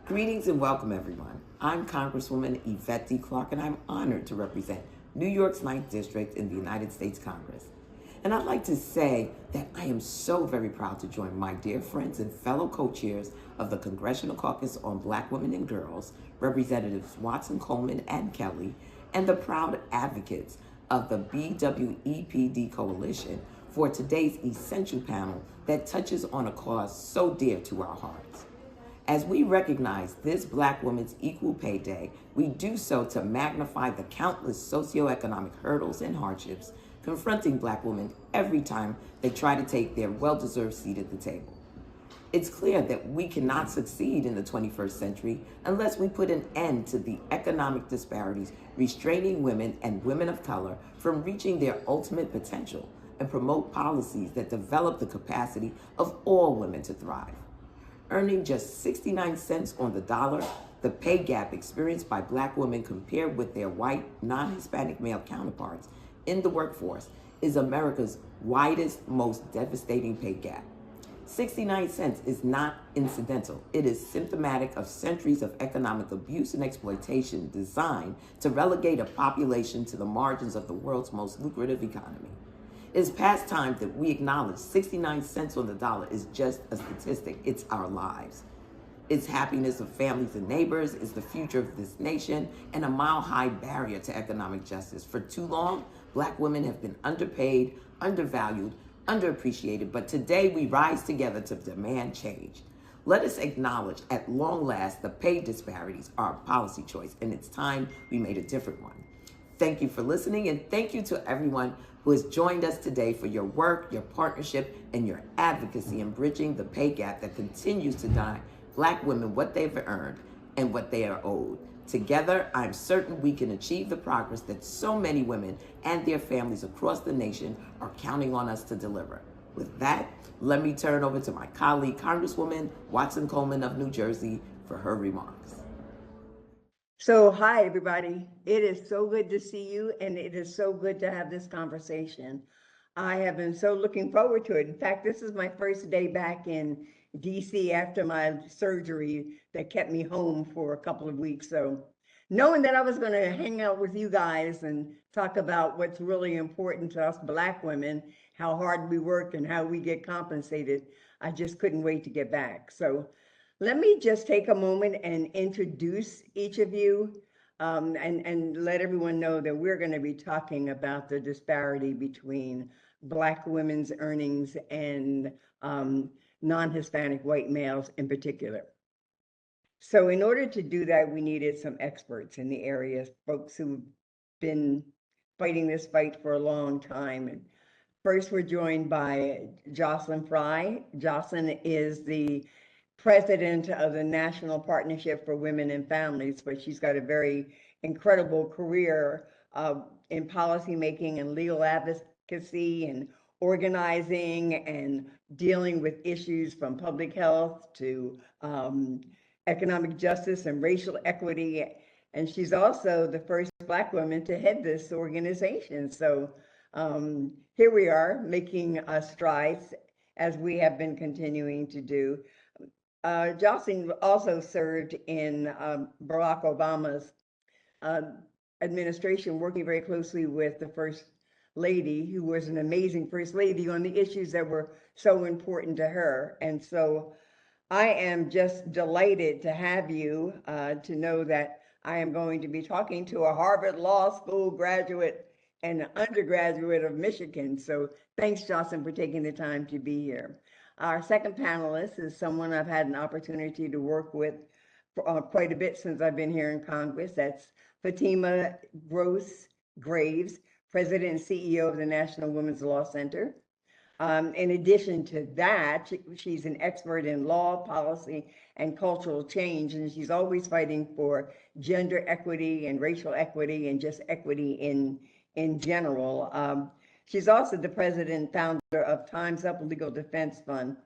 Greetings and welcome, everyone. I'm Congresswoman Yvette Clarke, and I'm honored to represent New York's 9th District in the United States Congress. And I'd like to say that I am so very proud to join my dear friends and fellow co-chairs of the Congressional Caucus on Black Women and Girls, Representatives Watson, Coleman, and Kelly, and the proud advocates of the BWEPD Coalition for today's essential panel that touches on a cause so dear to our hearts. As we recognize this Black Women's Equal Pay Day, we do so to magnify the countless socioeconomic hurdles and hardships confronting Black women every time they try to take their well-deserved seat at the table. It's clear that we cannot succeed in the 21st century unless we put an end to the economic disparities restraining women and women of color from reaching their ultimate potential and promote policies that develop the capacity of all women to thrive. Earning just 69 cents on the dollar, the pay gap experienced by Black women compared with their white, non-Hispanic male counterparts in the workforce is America's widest, most devastating pay gap. 69 cents is not incidental. It is symptomatic of centuries of economic abuse and exploitation designed to relegate a population to the margins of the world's most lucrative economy. It's past time that we acknowledge 69 cents on the dollar is just a statistic. It's our lives. It's happiness of families and neighbors, it's the future of this nation, and a mile-high barrier to economic justice. For too long, Black women have been underpaid, undervalued, underappreciated, but today we rise together to demand change. Let us acknowledge at long last the pay disparities are a policy choice, and it's time we made a different one. Thank you for listening, and thank you to everyone who has joined us today for your work, your partnership, and your advocacy in bridging the pay gap that continues to deny Black women what they've earned and what they are owed. Together, I'm certain we can achieve the progress that so many women and their families across the nation are counting on us to deliver. With that, let me turn over to my colleague, Congresswoman Watson Coleman of New Jersey, for her remarks. So, hi, everybody. It is so good to see you, and it is so good to have this conversation. I have been so looking forward to it. In fact, this is my first day back in DC after my surgery that kept me home for a couple of weeks. So, knowing that I was going to hang out with you guys and talk about what's really important to us Black women, how hard we work and how we get compensated, I just couldn't wait to get back. So, let me just take a moment and introduce each of you and let everyone know that we're going to be talking about the disparity between Black women's earnings and non-Hispanic white males in particular. So in order to do that, we needed some experts in the area, folks who've been fighting this fight for a long time. And first, we're joined by Jocelyn Frye. Jocelyn is the president of the National Partnership for Women and Families, but she's got a very incredible career in policymaking and legal advocacy and organizing and dealing with issues from public health to economic justice and racial equity. And she's also the first Black woman to head this organization. So here we are making strides as we have been continuing to do. Jocelyn also served in Barack Obama's administration, working very closely with the First Lady, who was an amazing First Lady on the issues that were so important to her. And so I am just delighted to have you to know that I am going to be talking to a Harvard Law School graduate and undergraduate of Michigan. So thanks, Jocelyn, for taking the time to be here. Our second panelist is someone I've had an opportunity to work with for, quite a bit since I've been here in Congress. That's Fatima Graves, President and CEO of the National Women's Law Center. In addition to that, she's an expert in law, policy, and cultural change, and she's always fighting for gender equity and racial equity and just equity in general. She's also the president and founder of Time's Up Legal Defense Fund,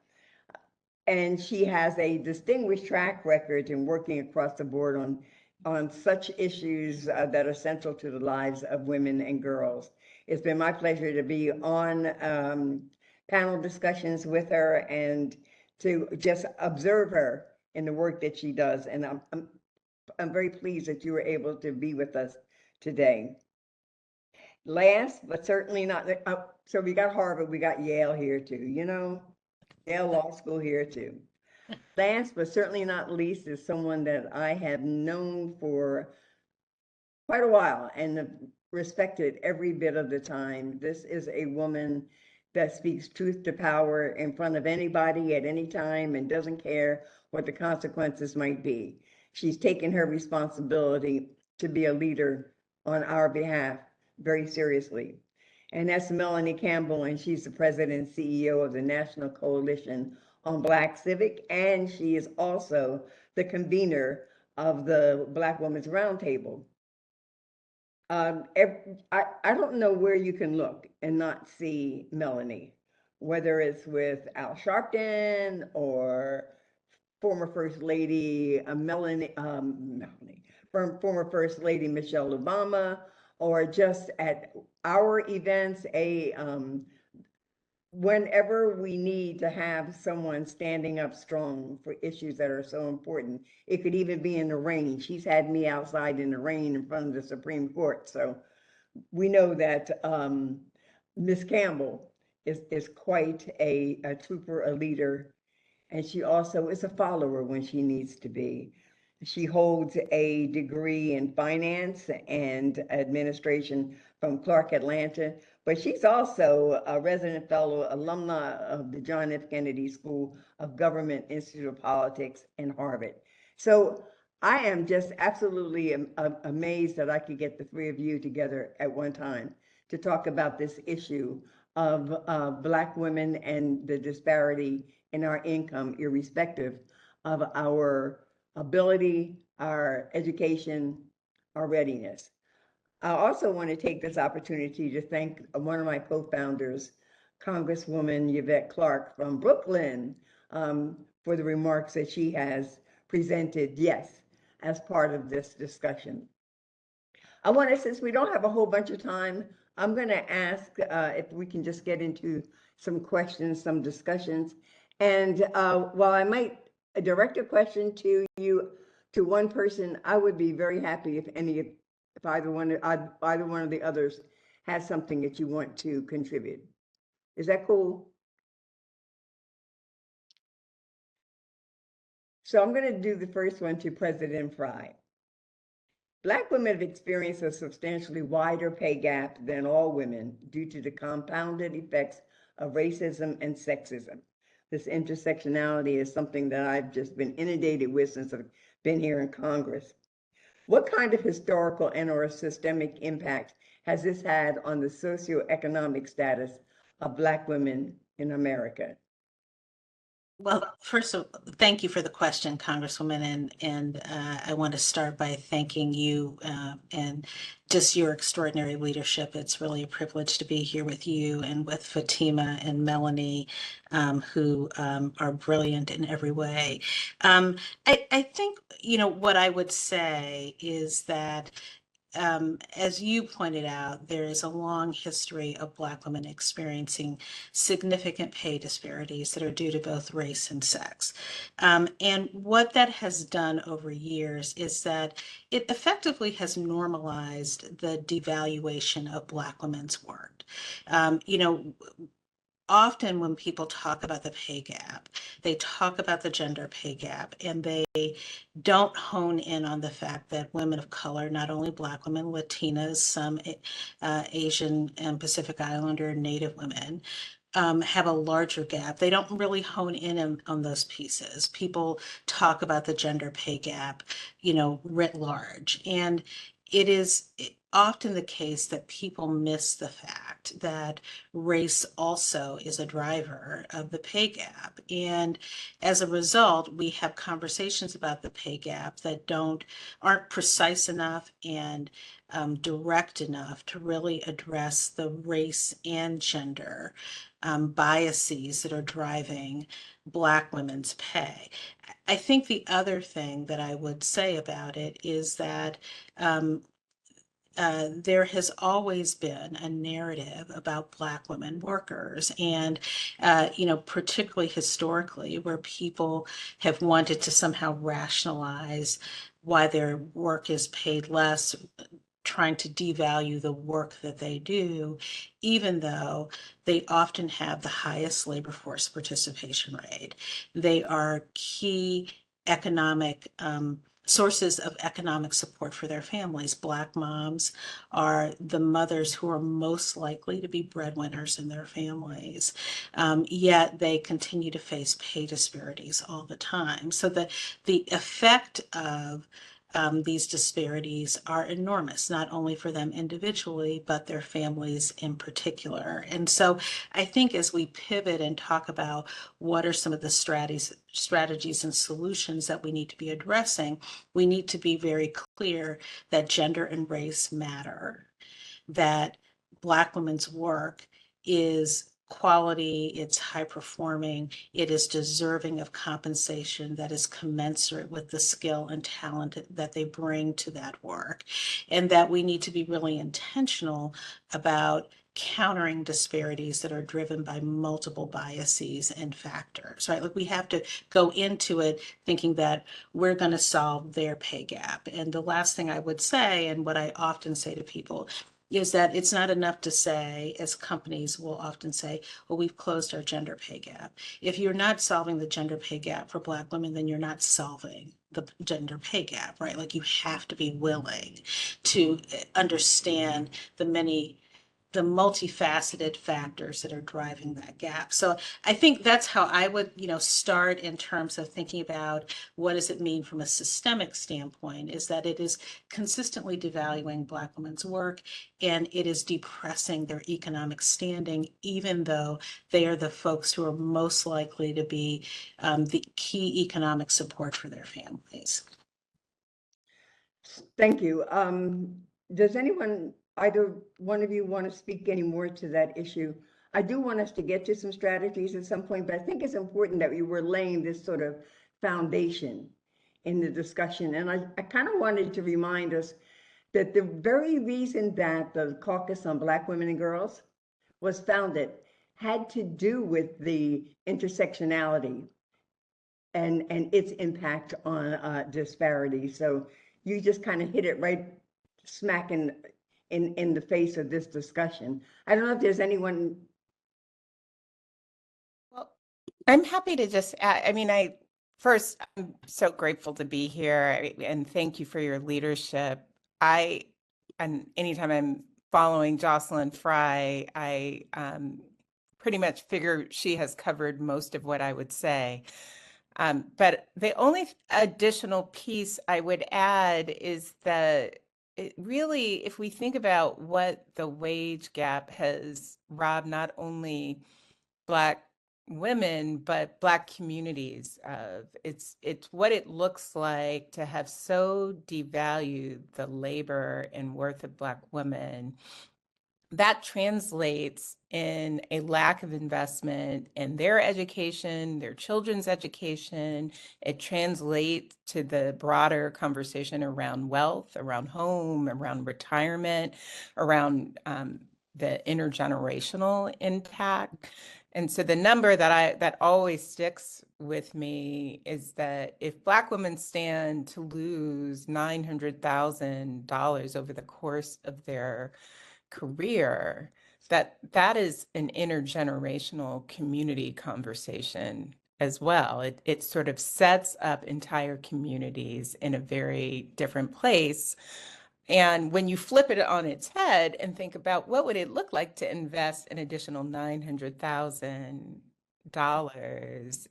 and she has a distinguished track record in working across the board on such issues that are central to the lives of women and girls. It's been my pleasure to be on panel discussions with her and to just observe her in the work that she does. And I'm very pleased that you were able to be with us today. Last, but certainly not, so we got Harvard, we got Yale here too, Yale Law School here too. Last, but certainly not least, is someone that I have known for quite a while and respected every bit of the time. This is a woman that speaks truth to power in front of anybody at any time and doesn't care what the consequences might be. She's taken her responsibility to be a leader on our behalf very seriously. And that's Melanie Campbell, and she's the president and CEO of the National Coalition on Black Civic, and she is also the convener of the Black Women's Roundtable. I don't know where you can look and not see Melanie, whether it's with Al Sharpton or former First Lady Melanie, former First Lady Michelle Obama, or just at our events, whenever we need to have someone standing up strong for issues that are so important. It could even be in the rain. She's had me outside in the rain in front of the Supreme Court. So we know that Ms. Campbell is quite a trooper, a leader, and she also is a follower when she needs to be. She holds a degree in finance and administration from Clarke, Atlanta, but she's also a resident fellow alumna of the John F. Kennedy School of Government Institute of Politics in Harvard. So I am just absolutely amazed that I could get the three of you together at one time to talk about this issue of Black women and the disparity in our income, irrespective of our ability, our education, our readiness. I also want to take this opportunity to thank one of my co-founders, Congresswoman Yvette Clarke from Brooklyn, for the remarks that she has presented, yes, as part of this discussion. I want to, since we don't have a whole bunch of time, I'm going to ask if we can just get into some questions, some discussions. And while I might direct a question to you, to one person, I would be very happy if either one of the others has something that you want to contribute. Is that cool? So I'm going to do the first one to President Frye. Black women have experienced a substantially wider pay gap than all women due to the compounded effects of racism and sexism. This intersectionality is something that I've just been inundated with since I've been here in Congress. What kind of historical and or systemic impact has this had on the socioeconomic status of Black women in America? Well, first of all, thank you for the question, Congresswoman, and I want to start by thanking you and just your extraordinary leadership. It's really a privilege to be here with you and with Fatima and Melanie, who are brilliant in every way. I think, what I would say is that as you pointed out, there is a long history of Black women experiencing significant pay disparities that are due to both race and sex. And what that has done over years is that it effectively has normalized the devaluation of Black women's work. Often when people talk about the pay gap, they talk about the gender pay gap, and they don't hone in on the fact that women of color, not only Black women, Latinas, some Asian and Pacific Islander and Native women, have a larger gap. They don't really hone in on those pieces. People talk about the gender pay gap, writ large. And it is often the case that people miss the fact that race also is a driver of the pay gap. And as a result, we have conversations about the pay gap that aren't precise enough and direct enough to really address the race and gender biases that are driving Black women's pay. I think the other thing that I would say about it is that there has always been a narrative about Black women workers, and particularly historically, where people have wanted to somehow rationalize why their work is paid less, trying to devalue the work that they do, even though they often have the highest labor force participation rate. They are key economic sources of economic support for their families. Black moms are the mothers who are most likely to be breadwinners in their families, yet they continue to face pay disparities all the time. So the effect of these disparities are enormous, not only for them individually, but their families in particular. And so I think as we pivot and talk about what are some of the strategies and solutions that we need to be addressing, we need to be very clear that gender and race matter, that Black women's work is quality, it's high performing, it is deserving of compensation that is commensurate with the skill and talent that they bring to that work, and that we need to be really intentional about countering disparities that are driven by multiple biases and factors, right? Like we have to go into it thinking that we're going to solve their pay gap. And the last thing I would say, and what I often say to people, is that it's not enough to say, as companies will often say, well, we've closed our gender pay gap. If you're not solving the gender pay gap for Black women, then you're not solving the gender pay gap, right? Like you have to be willing to understand the multifaceted factors that are driving that gap. So I think that's how I would, start in terms of thinking about what does it mean from a systemic standpoint, is that it is consistently devaluing Black women's work, and it is depressing their economic standing, even though they are the folks who are most likely to be the key economic support for their families. Thank you. Does either one of you want to speak any more to that issue? I do want us to get to some strategies at some point, but I think it's important that we were laying this sort of foundation in the discussion. And I kind of wanted to remind us that the very reason that the Caucus on Black Women and Girls was founded had to do with the intersectionality and its impact on disparity. So you just kind of hit it right smack in the face of this discussion. I don't know if there's anyone. Well, I'm happy to just add, I'm so grateful to be here, and thank you for your leadership. And anytime I'm following Jocelyn Frye, I pretty much figure she has covered most of what I would say. But the only additional piece I would add is that it really, if we think about what the wage gap has robbed not only Black women, but Black communities of, it's what it looks like to have so devalued the labor and worth of Black women. That translates in a lack of investment in their education, their children's education. It translates to the broader conversation around wealth, around home, around retirement, around the intergenerational impact. And so the number that always sticks with me is that if Black women stand to lose $900,000 over the course of their career, that is an intergenerational community conversation as well. It sort of sets up entire communities in a very different place. And when you flip it on its head and think about what would it look like to invest an additional $900,000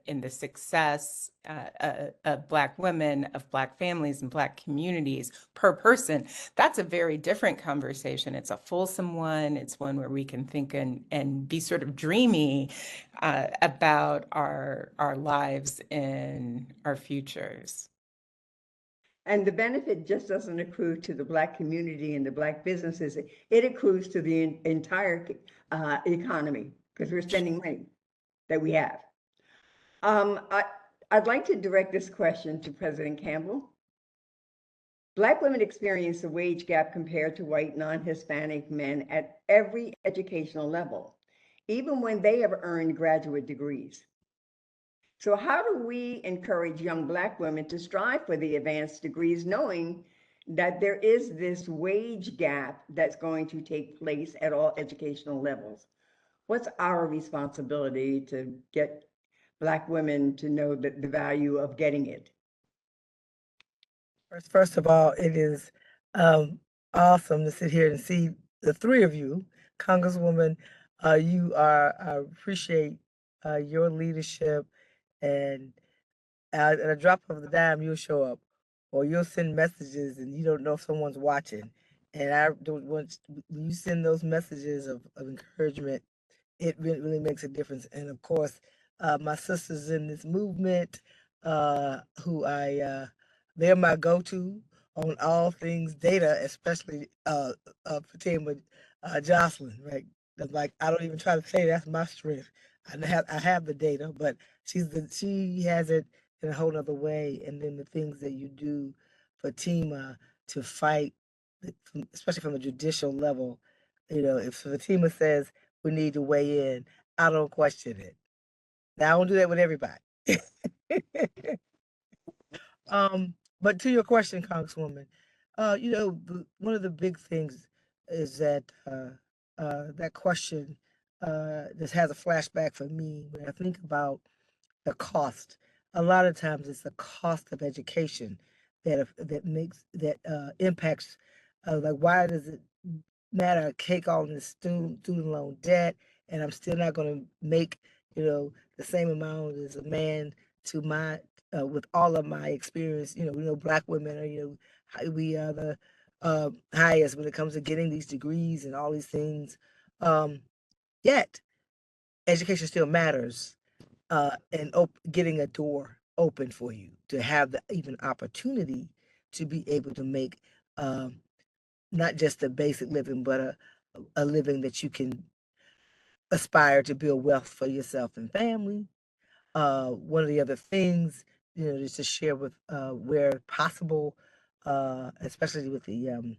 in the success of Black women, of Black families, and Black communities per person, that's a very different conversation. It's a fulsome one. It's one where we can think and be sort of dreamy about our lives and our futures. And the benefit just doesn't accrue to the Black community and the Black businesses. It accrues to the entire economy, because we're spending money that we have. I'd like to direct this question to President Campbell. Black women experience a wage gap compared to white non-Hispanic men at every educational level, even when they have earned graduate degrees. So how do we encourage young Black women to strive for the advanced degrees, knowing that there is this wage gap that's going to take place at all educational levels? What's our responsibility to get Black women to know that the value of getting it? First of all, it is awesome to sit here and see the three of you, Congresswoman. I appreciate your leadership, and at a drop of the dime, you'll show up, or you'll send messages, and you don't know if someone's watching. And I don't want when you send those messages of encouragement, it really makes a difference. And of course, my sisters in this movement, who they're my go-to on all things data, especially Fatima, Jocelyn, right? Like I don't even try to say that's my strength. I have the data, but she has it in a whole nother way. And then the things that you do, Fatima, to fight, especially from a judicial level. If Fatima says we need to weigh in, I don't question it. Now I don't do that with everybody. But to your question, Congresswoman, one of the big things is that that question just has a flashback for me when I think about the cost. A lot of times, it's the cost of education that impacts. Like, why does it matter? I take on this student loan debt, and I'm still not going to make the same amount as a man to my with all of my experience. We know Black women are we are the highest when it comes to getting these degrees and all these things. Yet education still matters, and getting a door open for you to have the even opportunity to be able to make not just a basic living, but a living that you can aspire to build wealth for yourself and family. One of the other things, just to share with where possible, especially with the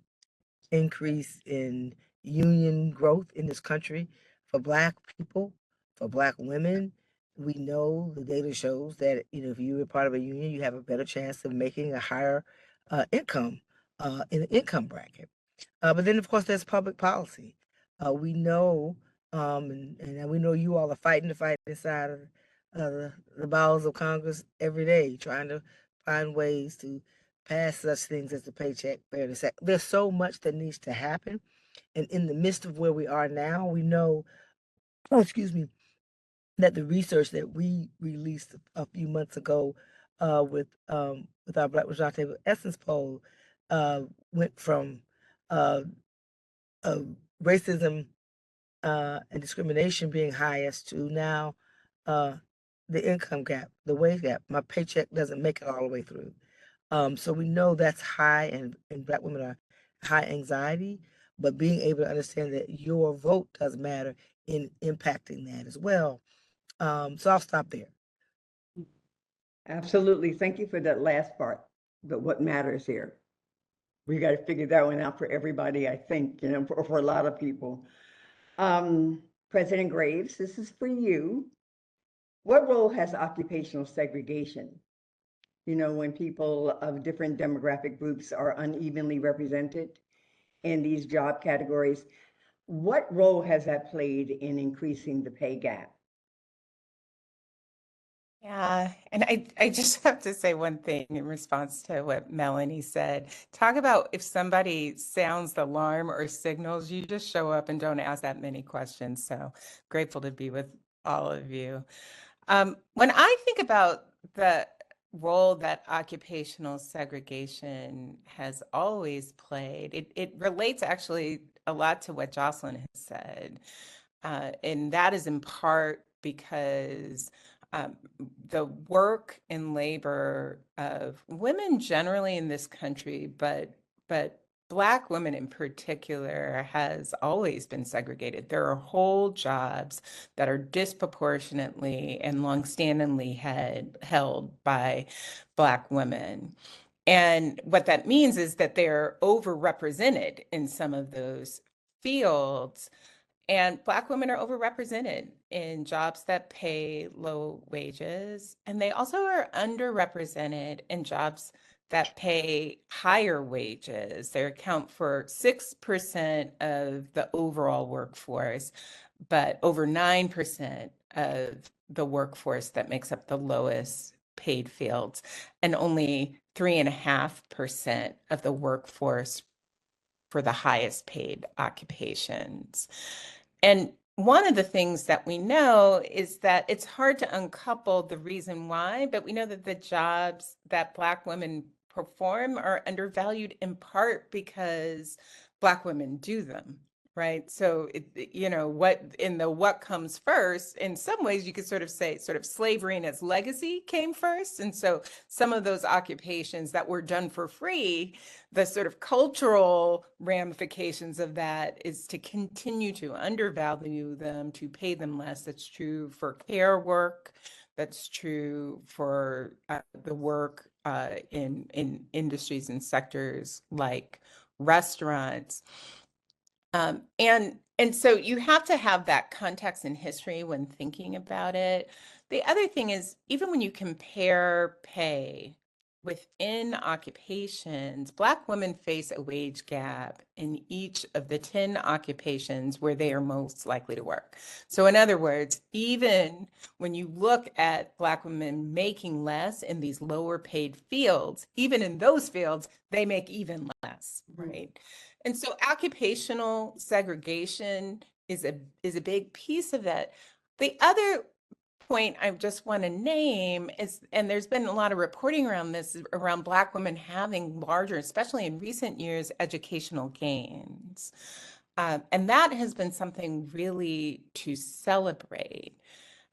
increase in union growth in this country for Black people, for Black women. We know the data shows that if you're a part of a union, you have a better chance of making a higher income in the income bracket. But then, of course, there's public policy. We know, and we know you all are fighting the fight inside of the bowels of Congress every day, trying to find ways to pass such things as the Paycheck Fairness Act. There's so much that needs to happen. And in the midst of where we are now, we know, excuse me, that the research that we released a few months ago with our Black Roundtable Essence poll went from uh, uh, racism and discrimination being highest to now uh, the income gap, the wage gap. My paycheck doesn't make it all the way through. So we know that's high, and Black women are high anxiety, but being able to understand that your vote does matter in impacting that as well. So I'll stop there. Absolutely. Thank you for that last part, but what matters here? We got to figure that one out for everybody, I think, for a lot of people. President Graves, this is for you. What role has occupational segregation? When people of different demographic groups are unevenly represented in these job categories, what role has that played in increasing the pay gap? Yeah, and I just have to say one thing in response to what Melanie said. Talk about if somebody sounds the alarm or signals, you just show up and don't ask that many questions. So grateful to be with all of you. When I think about the role that occupational segregation has always played, it relates actually a lot to what Jocelyn has said. And that is in part because the work and labor of women generally in this country, but Black women in particular, has always been segregated. There are whole jobs that are disproportionately and longstandingly held by Black women. And what that means is that they're overrepresented in some of those fields. And Black women are overrepresented in jobs that pay low wages. And they also are underrepresented in jobs that pay higher wages. They account for 6% of the overall workforce, but over 9% of the workforce that makes up the lowest paid fields, and only 3.5% of the workforce for the highest paid occupations. And one of the things that we know is that it's hard to uncouple the reason why, but we know that the jobs that Black women perform are undervalued in part because Black women do them, right? So, what comes first, in some ways you could sort of say slavery and its legacy came first. And so some of those occupations that were done for free, the sort of cultural ramifications of that is to continue to undervalue them, to pay them less. That's true for care work. That's true for the work in industries and sectors like restaurants. And so you have to have that context and history when thinking about it. The other thing is, even when you compare pay within occupations, Black women face a wage gap in each of the 10 occupations where they are most likely to work. So in other words, even when you look at Black women making less in these lower paid fields, even in those fields, they make even less, right? And so occupational segregation is a big piece of that. The other point I just want to name is, and there's been a lot of reporting around this, around Black women having larger, especially in recent years, educational gains. And that has been something really to celebrate.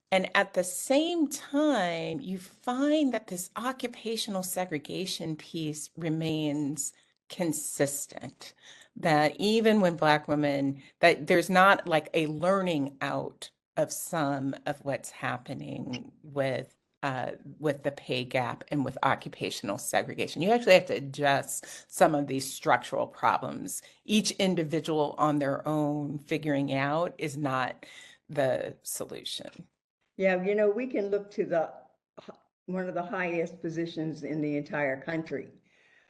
And at the same time, you find that this occupational segregation piece remains consistent, that even when Black women, that there's not like a learning out of some of what's happening with the pay gap and with occupational segregation. You actually have to address some of these structural problems. Each individual on their own figuring out is not the solution. Yeah, we can look to one of the highest positions in the entire country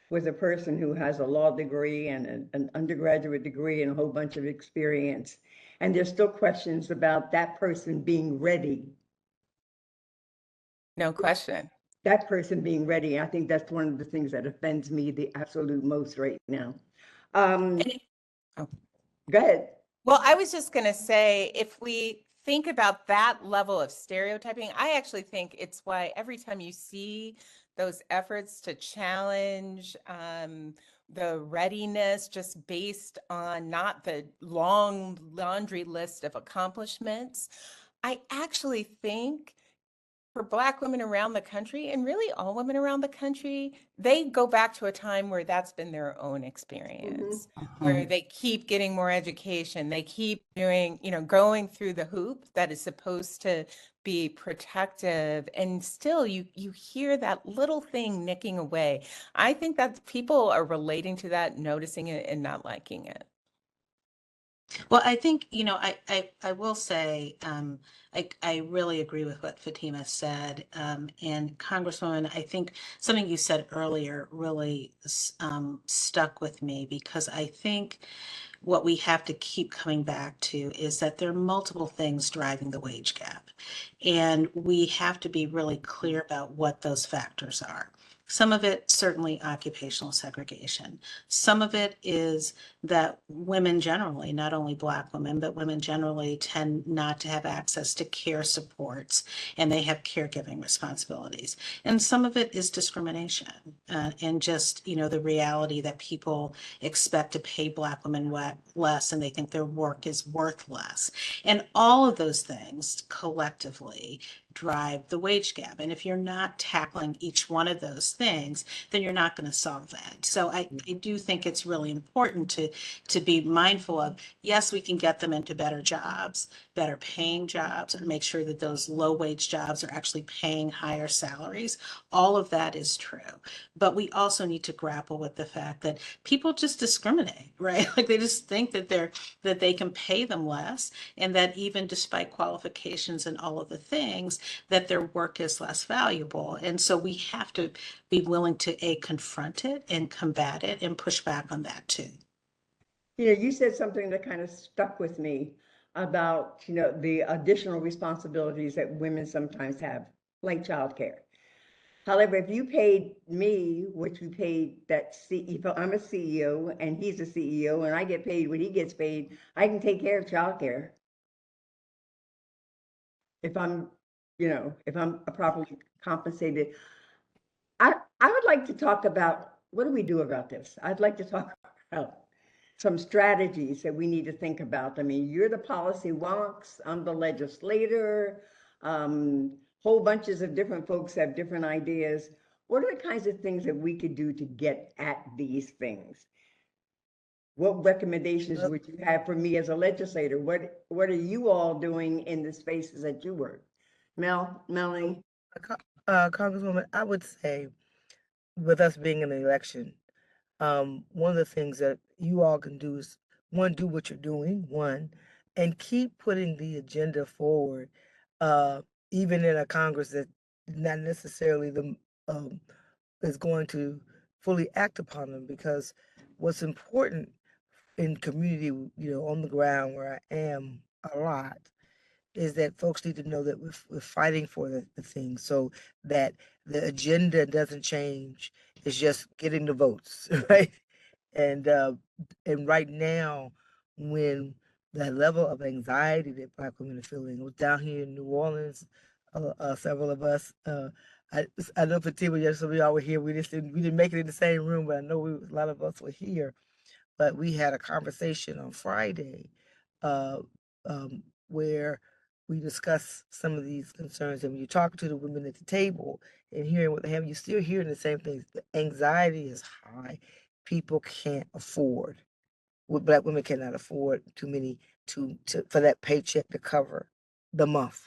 with a person who has a law degree and an undergraduate degree and a whole bunch of experience. And there's still questions about that person being ready. No question. That person being ready. I think that's one of the things that offends me the absolute most right now. Go ahead. Well, I was just going to say, if we think about that level of stereotyping, I actually think it's why every time you see those efforts to challenge the readiness just based on not the long laundry list of accomplishments, I actually think for Black women around the country, and really all women around the country, they go back to a time where that's been their own experience, where they keep getting more education, they keep doing, going through the hoop that is supposed to be protective, and still you hear that little thing nicking away. I think that people are relating to that, noticing it, and not liking it. Well, I think, I will say, I really agree with what Fatima said. And Congresswoman, I think something you said earlier really stuck with me, because I think what we have to keep coming back to is that there are multiple things driving the wage gap. And we have to be really clear about what those factors are. Some of it, certainly occupational segregation. Some of it is that women generally, not only Black women, but women generally tend not to have access to care supports, and they have caregiving responsibilities. And some of it is discrimination and just, the reality that people expect to pay Black women less, and they think their work is worth less. And all of those things collectively drive the wage gap. And if you're not tackling each one of those things, then you're not going to solve that. So I do think it's really important to be mindful of, yes, we can get them into better jobs, better paying jobs, and make sure that those low wage jobs are actually paying higher salaries. All of that is true. But we also need to grapple with the fact that people just discriminate, right? Like they just think that they can pay them less, and that even despite qualifications and all of the things, that their work is less valuable. And so we have to be willing to confront it and combat it and push back on that too. You said something that kind of stuck with me about, the additional responsibilities that women sometimes have, like childcare. However, if you paid me, which we paid that CEO, I'm a CEO and he's a CEO, and I get paid what he gets paid, I can take care of childcare. If I'm, if I'm properly compensated. I would like to talk about, what do we do about this? I'd like to talk about some strategies that we need to think about. I mean, you're the policy wonks, I'm the legislator, whole bunches of different folks have different ideas. What are the kinds of things that we could do to get at these things? What recommendations would you have for me as a legislator? What are you all doing in the spaces that you work? Melanie? Congresswoman, I would say, with us being in the election, one of the things that you all can do is, one, do what you're doing, and keep putting the agenda forward, even in a Congress that not necessarily is going to fully act upon them, because what's important in community, on the ground where I am a lot, is that folks need to know that we're fighting for the thing, so that the agenda doesn't change. It's just getting the votes, right? And right now, when the level of anxiety that Black women are feeling, was down here in New Orleans, several of us, I know Fatima, yes, we all were here. We didn't make it in the same room, but I know a lot of us were here. But we had a conversation on Friday, uh, where we discussed some of these concerns. And when you talk to the women at the table and hearing what they have, you're still hearing the same things. The anxiety is high. People can't afford. Black women cannot afford too many for that paycheck to cover the month.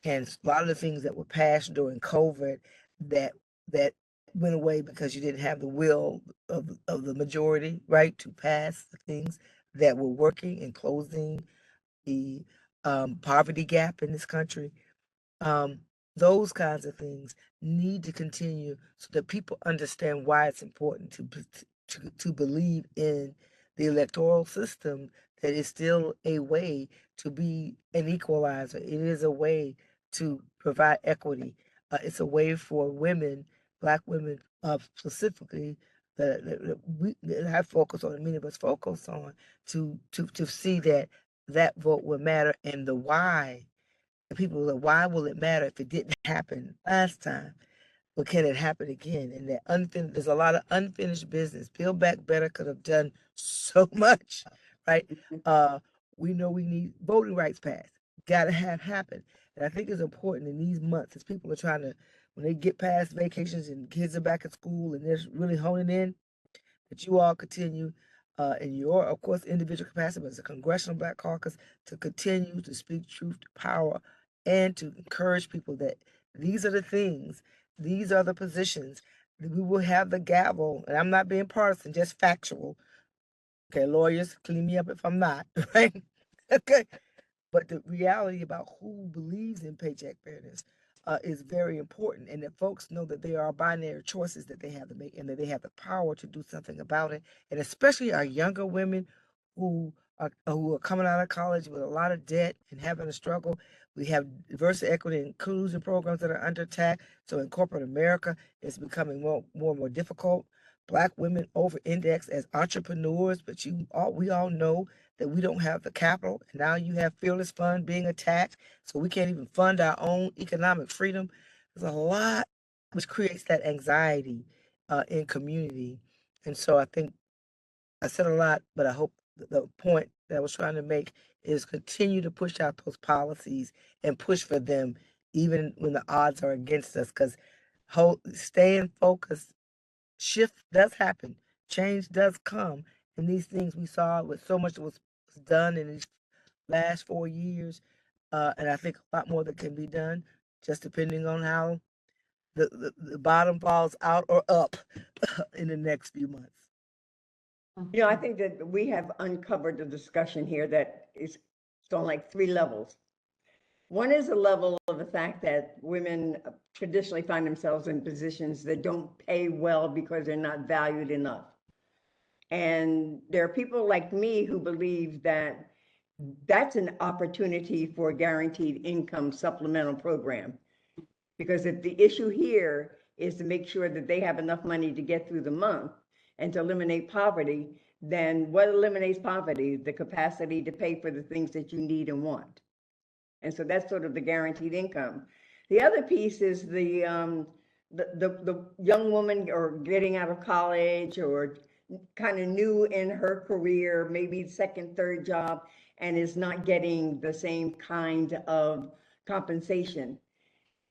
And a lot of the things that were passed during COVID that that went away because you didn't have the will of the majority, right, to pass the things that were working and closing the poverty gap in this country. Um, those kinds of things need to continue so that people understand why it's important to believe in the electoral system, that is still a way to be an equalizer. It is a way to provide equity. It's a way for women, Black women specifically, that I focus on, and many of us focus on, to see that vote will matter, and the why. And people are like, why will it matter if it didn't happen last time? But can it happen again? And there's a lot of unfinished business. Build Back Better could have done so much, right? We know we need voting rights passed. Got to have happen. And I think it's important in these months, as people are trying to, when they get past vacations and kids are back at school and they're really honing in, that you all continue in your, of course, individual capacity as a Congressional Black Caucus, to continue to speak truth to power and to encourage people that these are the things, these are the positions, that we will have the gavel. And I'm not being partisan, just factual. Okay, lawyers, clean me up if I'm not, right? Okay. But the reality about who believes in paycheck fairness is very important, and that folks know that there are binary choices that they have to make, and that they have the power to do something about it. And especially our younger women who are coming out of college with a lot of debt and having a struggle. We have diversity, equity, and inclusion programs that are under attack. So in corporate America, it's becoming more and more difficult. Black women over-index as entrepreneurs, but we all know that we don't have the capital. And now you have Fearless Fund being attacked, so we can't even fund our own economic freedom. There's a lot which creates that anxiety in community. And so I think I said a lot, but I hope the point that I was trying to make is continue to push out those policies and push for them, even when the odds are against us, because staying focused. Shift does happen. Change does come. And these things we saw with so much that was done in these last 4 years. And I think a lot more that can be done, just depending on how the bottom falls out or up in the next few months. You know, I think that we have uncovered the discussion here that is on like three levels. One is a level of the fact that women traditionally find themselves in positions that don't pay well because they're not valued enough. And there are people like me who believe that that's an opportunity for a guaranteed income supplemental program. Because if the issue here is to make sure that they have enough money to get through the month and to eliminate poverty, then what eliminates poverty? The capacity to pay for the things that you need and want. And so that's sort of the guaranteed income. The other piece is the young woman or getting out of college or kind of new in her career, maybe second, third job, and is not getting the same kind of compensation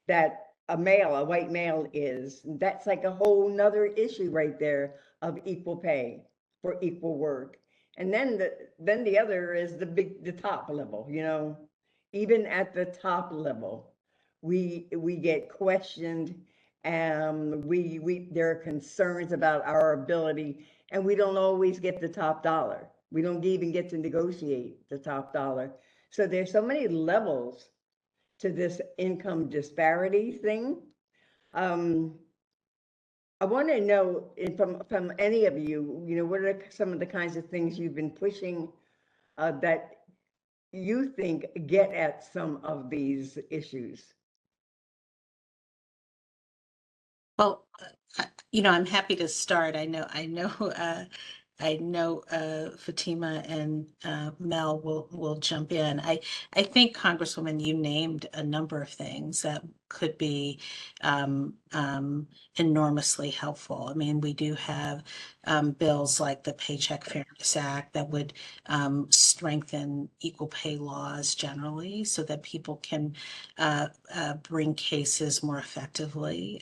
that a white male is. That's like a whole nother issue right there of equal pay for equal work. And then the other is the top level, you know. Even at the top level, we get questioned, there are concerns about our ability, and we don't always get the top dollar. We don't even get to negotiate the top dollar. So there's so many levels to this income disparity thing. I want to know from any of you, you know, what are some of the kinds of things you've been pushing that you think get at some of these issues? Well, you know, I'm happy to start. I know Fatima and Mel will jump in. I think, Congresswoman, you named a number of things that could be enormously helpful. I mean, we do have bills like the Paycheck Fairness Act that would strengthen equal pay laws generally so that people can bring cases more effectively.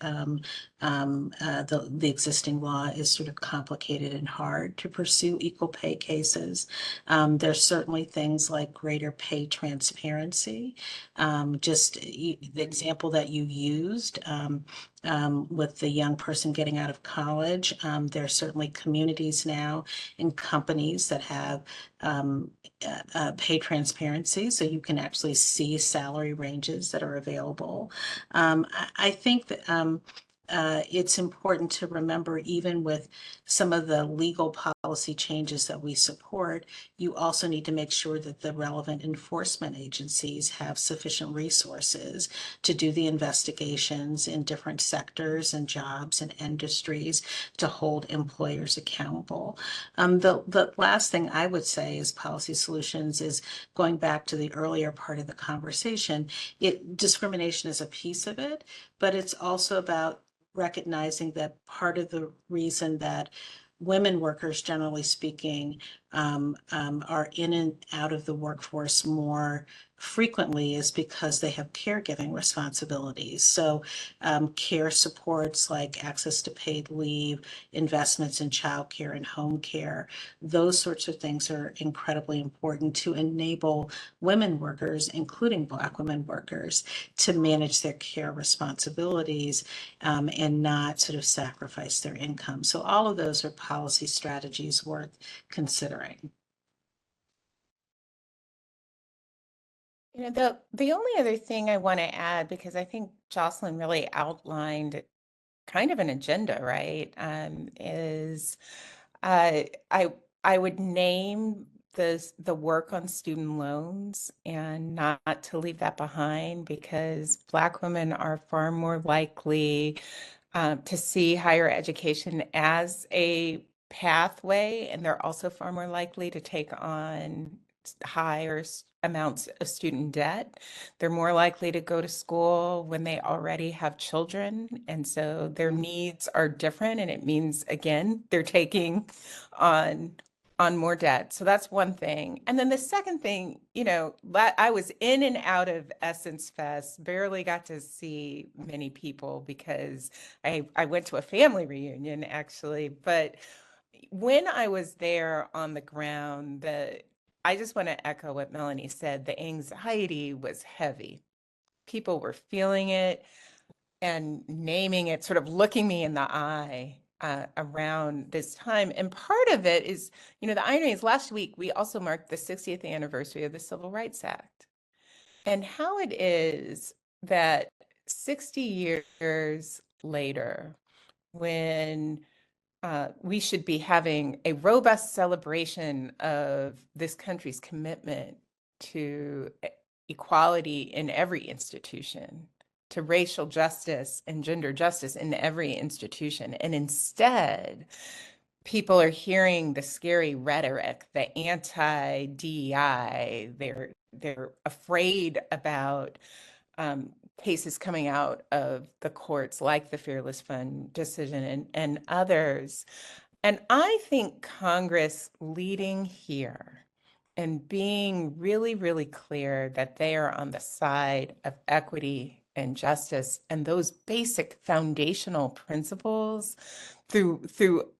The existing law is sort of complicated and hard to pursue equal pay cases. There's certainly things like greater pay transparency. Just the example that you used with the young person getting out of college, there are certainly communities now and companies that have pay transparency, so you can actually see salary ranges that are available. I think that it's important to remember, even with some of the legal policy changes that we support, you also need to make sure that the relevant enforcement agencies have sufficient resources to do the investigations in different sectors and jobs and industries to hold employers accountable. The last thing I would say is policy solutions is going back to the earlier part of the conversation. Discrimination is a piece of it, but it's also about recognizing that part of the reason that women workers, generally speaking, are in and out of the workforce more frequently is because they have caregiving responsibilities. So care supports like access to paid leave, investments in childcare and home care, those sorts of things are incredibly important to enable women workers, including Black women workers, to manage their care responsibilities and not sort of sacrifice their income. So all of those are policy strategies worth considering. You know, the only other thing I want to add, because I think Jocelyn really outlined kind of an agenda, right? Is I would name the work on student loans and not to leave that behind, because Black women are far more likely to see higher education as a pathway, and they're also far more likely to take on higher amounts of student debt. They're more likely to go to school when they already have children, and so their needs are different, and it means, again, they're taking on on more debt. So that's one thing. And then the second thing, I was in and out of Essence Fest, barely got to see many people because I went to a family reunion actually. But when I was there on the ground, I just want to echo what Melanie said. The anxiety was heavy. People were feeling it and naming it, sort of looking me in the eye around this time. And part of it is, the irony is last week, we also marked the 60th anniversary of the Civil Rights Act and how it is that 60 years later, when we should be having a robust celebration of this country's commitment to equality in every institution, to racial justice and gender justice in every institution. And instead, people are hearing the scary rhetoric, the anti-DEI. They're afraid about cases coming out of the courts, like the Fearless Fund decision and others. And I think Congress leading here and being really, really clear that they are on the side of equity and justice and those basic foundational principles through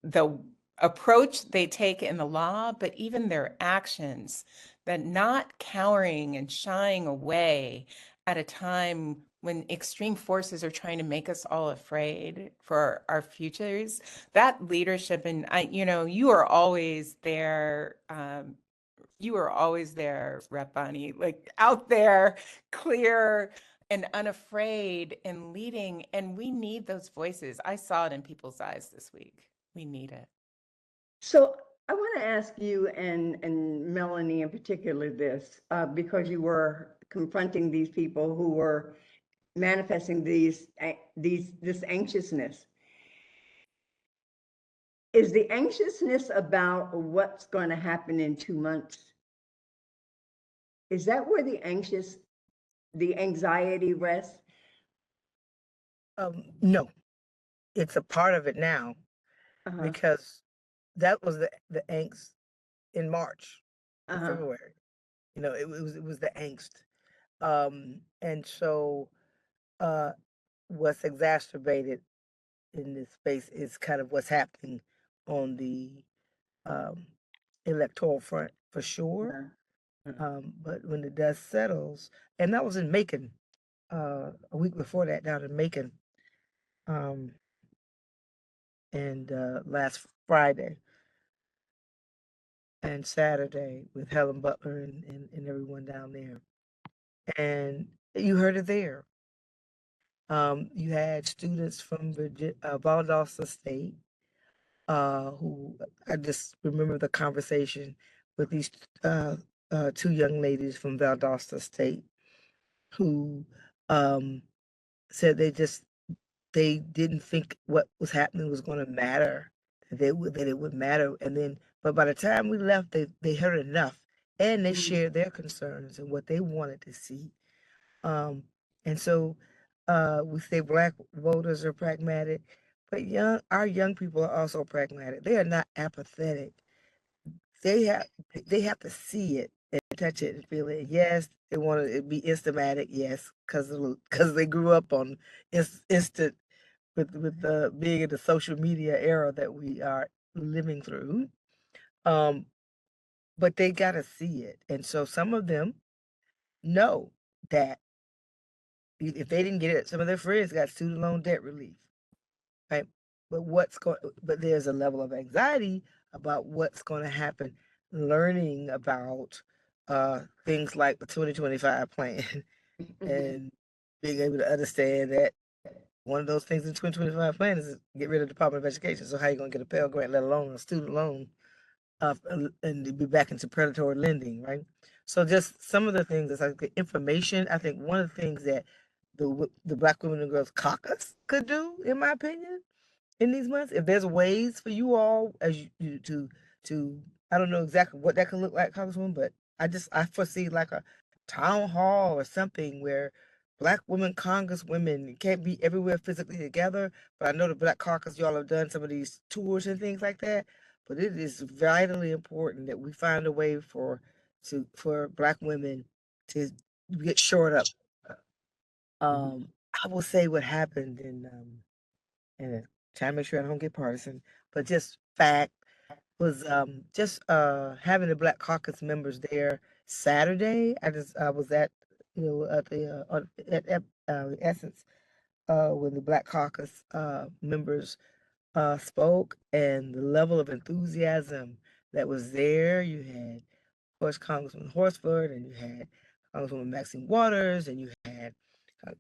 the approach they take in the law, but even their actions, that not cowering and shying away at a time when extreme forces are trying to make us all afraid for our futures. That leadership, and you are always there. You are always there, Rep. Bonnie, like out there, clear and unafraid and leading. And we need those voices. I saw it in people's eyes this week. We need it. So I want to ask you and Melanie in particular this, because you were confronting these people who were manifesting this anxiousness. Is the anxiousness about what's going to happen in 2 months? Is that where the anxiety rests? No, it's a part of it now Uh-huh. because that was the angst in March, in Uh-huh. February. It was the angst. And so what's exacerbated in this space is kind of what's happening on the um, electoral front for sure. But when the dust settles, and that was in Macon, a week before that down in Macon, um, and last Friday and Saturday with Helen Butler and everyone down there. And you heard it there. You had students from Valdosta State, who I just remember the conversation with these two young ladies from Valdosta State who said they didn't think what was happening was going to matter, that it would matter. And then, but by the time we left, they heard enough, and they shared their concerns and what they wanted to see. And so we say Black voters are pragmatic, but our young people are also pragmatic. They are not apathetic. They have they have to see it and touch it and feel it. Yes, they want it to be instamatic. Yes, because they grew up on instant with being in the social media era that we are living through. But they got to see it, and so some of them know that if they didn't get it, some of their friends got student loan debt relief, right? But there's a level of anxiety about what's going to happen, learning about things like the 2025 plan and being able to understand that one of those things in the 2025 plan is get rid of the Department of Education. So how you going to get a Pell Grant, let alone a student loan, and to be back into predatory lending, right? So just some of the things that's like the information. I think one of the things that the Black Women and Girls Caucus could do, in my opinion, in these months, if there's ways for you all as you to I don't know exactly what that could look like, Congresswoman, but I foresee like a town hall or something where Black women Congresswomen can't be everywhere physically together, but I know the Black Caucus, y'all have done some of these tours and things like that. but it is vitally important that we find a way for Black women to get shored up. I will say what happened and trying to make sure I don't get partisan, but just fact was just having the Black Caucus members there Saturday. I was at at the Essence when the Black Caucus members spoke, and the level of enthusiasm that was there. You had, of course, Congressman Horsford, and you had Congresswoman Maxine Waters, and you had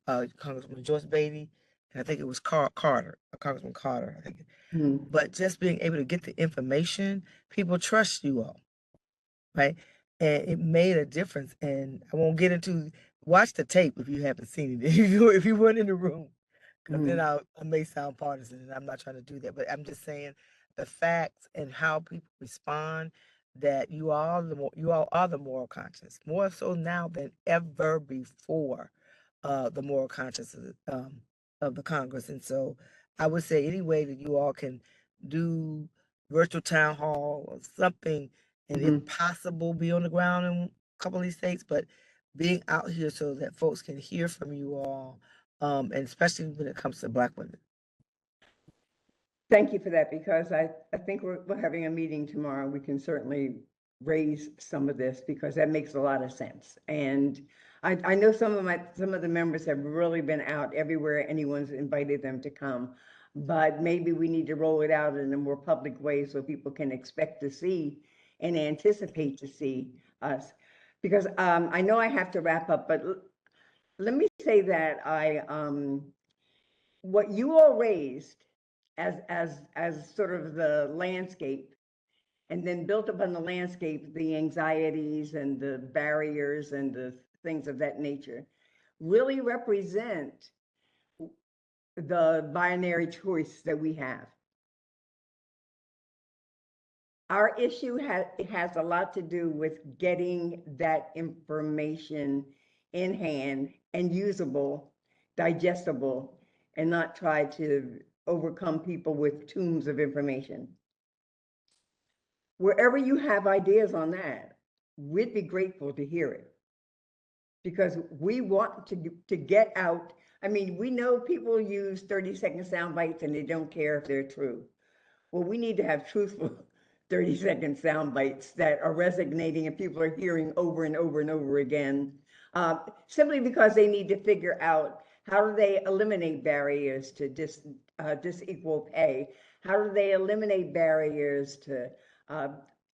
Congresswoman Joyce Beatty, and I think it was Carter, Congressman Carter, I think. But just being able to get the information, people trust you all, right? And it made a difference. And I won't get into watch the tape if you haven't seen it. If you weren't in the room, because then I may sound partisan, and I'm not trying to do that. But I'm just saying the facts and how people respond. That you all are the moral conscience, more so now than ever before. The moral conscience of the Congress, and so I would say any way that you all can do virtual town hall or something, and if possible, be on the ground in a couple of these states, but being out here so that folks can hear from you all, and especially when it comes to Black women. Thank you for that, because I think we're having a meeting tomorrow. We can certainly raise some of this because that makes a lot of sense. And I know some of the members have really been out everywhere anyone's invited them to come, but maybe we need to roll it out in a more public way so people can expect to see and anticipate to see us. Because I know I have to wrap up, but let me say that what you all raised as sort of the landscape, and then built upon the landscape, the anxieties and the barriers and the things of that nature, really represent the binary choice that we have. Our issue has a lot to do with getting that information in hand and usable, digestible, and not try to overcome people with tombs of information. Wherever you have ideas on that, we'd be grateful to hear it, because we want to get out. I mean, we know people use 30-second sound bites and they don't care if they're true. Well, we need to have truthful 30-second sound bites that are resonating and people are hearing over and over and over again, simply because they need to figure out how do they eliminate barriers to disequal pay? How do they eliminate barriers to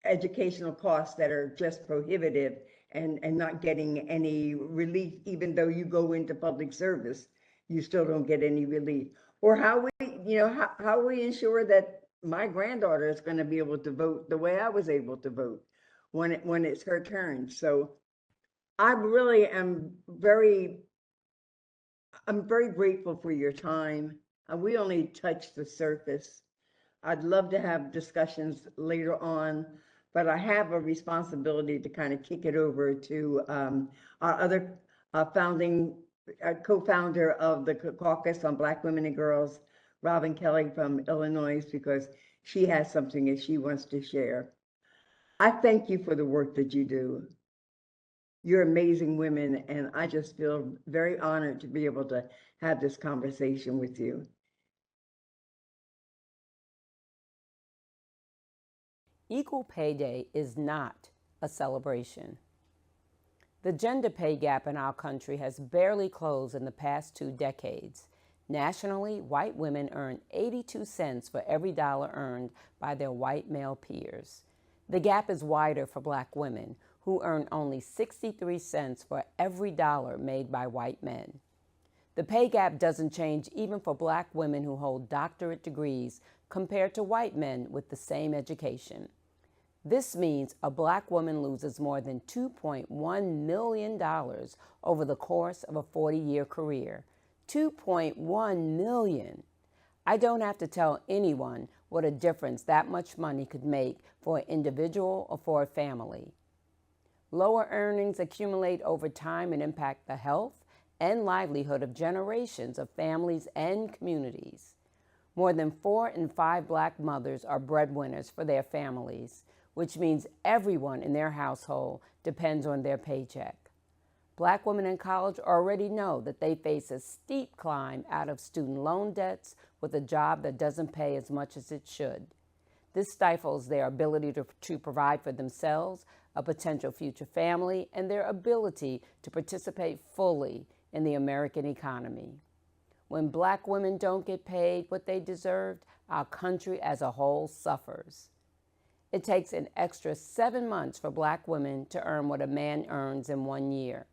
educational costs that are just prohibitive and not getting any relief? Even though you go into public service, you still don't get any relief. Or how we ensure that my granddaughter is going to be able to vote the way I was able to vote when it's her turn. So I really am I'm very grateful for your time. We only touched the surface. I'd love to have discussions later on, but I have a responsibility to kind of kick it over to our other co-founder of the Caucus on Black Women and Girls, Robin Kelly from Illinois, because she has something that she wants to share. I thank you for the work that you do. You're amazing women, and I just feel very honored to be able to have this conversation with you. Equal Pay Day is not a celebration. The gender pay gap in our country has barely closed in the past 2 decades. Nationally, white women earn 82 cents for every dollar earned by their white male peers. The gap is wider for Black women, who earn only 63 cents for every dollar made by white men. The pay gap doesn't change even for Black women who hold doctorate degrees compared to white men with the same education. This means a Black woman loses more than $2.1 million over the course of a 40-year career. $2.1 million. I don't have to tell anyone what a difference that much money could make for an individual or for a family. Lower earnings accumulate over time and impact the health and livelihood of generations of families and communities. More than 4 in 5 Black mothers are breadwinners for their families, which means everyone in their household depends on their paycheck. Black women in college already know that they face a steep climb out of student loan debts with a job that doesn't pay as much as it should. This stifles their ability to provide for themselves, a potential future family, and their ability to participate fully in the American economy. When Black women don't get paid what they deserved, our country as a whole suffers. It takes an extra 7 months for Black women to earn what a man earns in 1 year.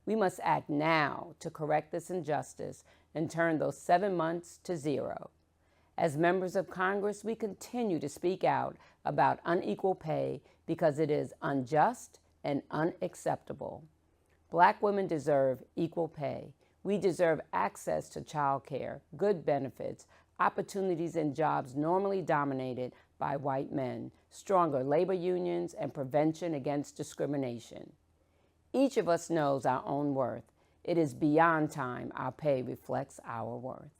We must act now to correct this injustice and turn those 7 months to 0. As members of Congress, we continue to speak out about unequal pay because it is unjust and unacceptable. Black women deserve equal pay. We deserve access to child care, good benefits, opportunities in jobs normally dominated by white men, stronger labor unions, and prevention against discrimination. Each of us knows our own worth. It is beyond time our pay reflects our worth.